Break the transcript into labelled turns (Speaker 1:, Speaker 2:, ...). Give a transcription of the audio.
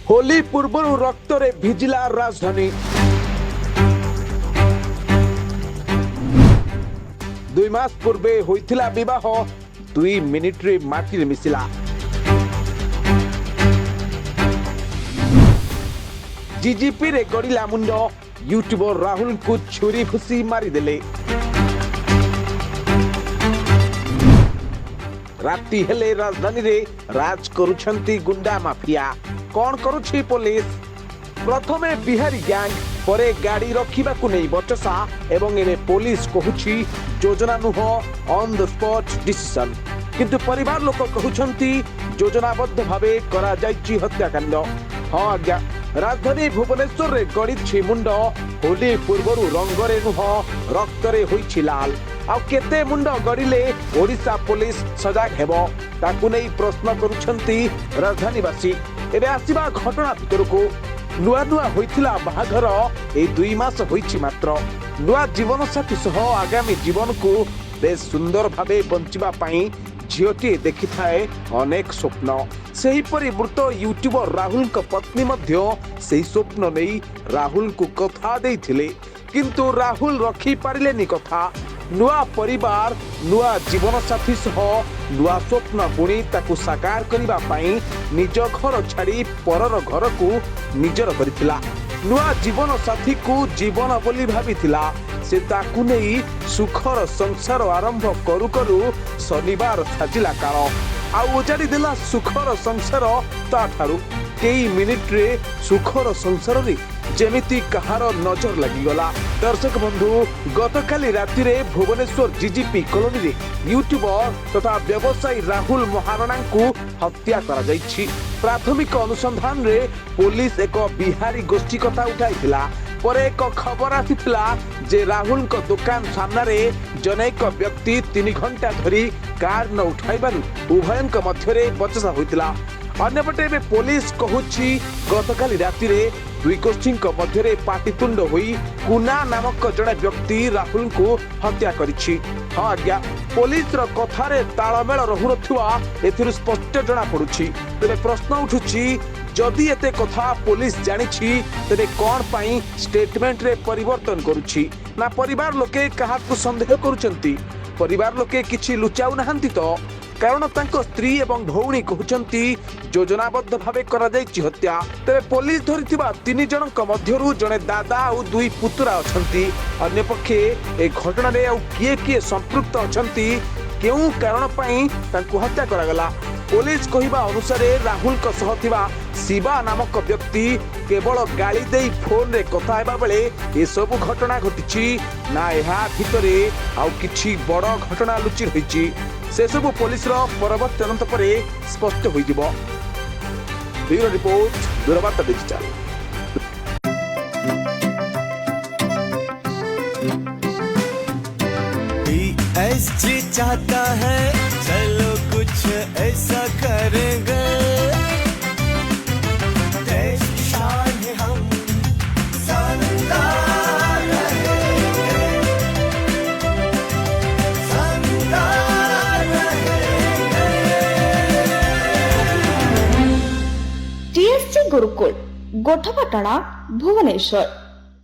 Speaker 1: होली पूर्व रक्त रे भिजिला राजधानी। 2 मास पूर्वे होइथिला विवाह 2 मिनिट रे माटी मिसिला। जीजीपी रे गड़िला मुंड, यूट्यूबर राहुल को छुरी फुसी मारिदेले। राति हेले राजधानी रे राज करुछंती गुंडा माफिया। कौन करुछि पुलिस? प्रथमे बिहारी गैंग, परे गाड़ी रखिबा को नै बचसा एवं एने पुलिस कहूछि योजना नुह ऑन द स्पॉट डिसीजन। किंतु परिवार लोक कहउछंती योजनाबद्ध भावे करा जाइछि हत्याकांड। हां आज्ञा, राजधानी भुवनेश्वर रे गड़िछि मुंड। होली पूर्वरु रंगरे नुह रक्तरे होइछि लाल। आ केते मुंड गड़िले ओडिशा पुलिस सजाग हेबो ताकु नै प्रश्न करुछंती राजधानीवासी। एबे आसीबा घटना भितरको। नुआ नुआ होइथिला बाहाघर, ए 2 मास होइछि मात्र। नुआ जीवन साथी सह आगामी जीवन को बेस सुंदर भावे बंचिबा पई झियोटी देखि थाए अनेक स्वप्न। सही परि मृत यूट्यूबर राहुल का पत्नी मध्य सही स्वप्न नहीं राहुल को कथा देइथिले, किंतु राहुल रखी पारिलेनी कथा। नुआ परिवार, नुआ जीवन साथी सह नुआ स्वप्न बुणी ताकू साकार करिबा पई निज घर छाड़ी परर घर को निजर करिथिला। नुआ जीवन साथी को जीवन बोली भाबिथिला। से ताकू नहीं सुखर संसार आरंभ करू करू शनिवार साजिला काल। आ उजाड़ी देला सुखर संसार ताठारू। कई मिनिट रे सुखर संसार रे जेमिति कहार नजर लागिगला। दर्शक बंधु, गतकाली राति रे भुवनेश्वर जीजीपी कॉलोनी रे यूट्यूबर तथा व्यवसायी राहुल महाराणा को हत्या करा जाइछि। प्राथमिक अनुसंधान रे पुलिस एक बिहारी गोष्ठी कथा उठाइथिला। परे एक खबर आसिथिला जे राहुल को दुकान सामना रे जनेक व्यक्ति 3 घंटा धरी कार न उठाइबारु उभयंक मध्यरे बचसा होइतिला। अन्यपटे में पुलिस कहूछि गतकाली राति रे 2 गोष्ठी मध्यरे पाटितुंड होई कुना नामक जड़े व्यक्ति राहुल को हत्या करिछि। हाँ आज्ञा, पुलिस रो कथारे तालमेल रहु नथुवा एथिरु स्पष्ट जणा पडुछि। तेरे प्रश्न उठुछि, जदि एते कथा पुलिस जानिछि तेरे कोन पई स्टेटमेंट रे परिवर्तन करुछि ना? परिवार लोके काहाकु संदेह करूछंती? परिवार लोके किछि लुचाउ नाहंती तो? कारण तांको स्त्री एवं भौणी कहउछंती योजनाबद्ध भावे करा जाइछि हत्या। तेरे पुलिस धरिथिबा 3 जनक मध्यरु जणे दादा और 2 पुतरा अछंती। अन्य पक्षे ए घटना रे किए किए संपृक्त अछंती, केउ कारण पई तांको हत्या करा गला? पुलिस कहिबा अनुसार राहुल को सह थिबा शिवा नामक व्यक्ति केवल गाली देई फोन रे कथा हेबा बेले ए सब घटना घटिछि ना एहा भितरे आउ किछि बड़ घटना लुचि रहिछि? से सब पुलिस रो परवर्ती तदंत परे स्पष्ट होई जिवो। ब्यूरो रिपोर्ट, दूरवार्ता डिजिटल।
Speaker 2: DSG चाहता है चलो कुछ ऐसा करेंगे, देश की शान है हम, शानदार रहेंगे, शानदार रहेंगे।
Speaker 3: DSG गुरुकुल, गोठपाटणा, भुवनेश्वर।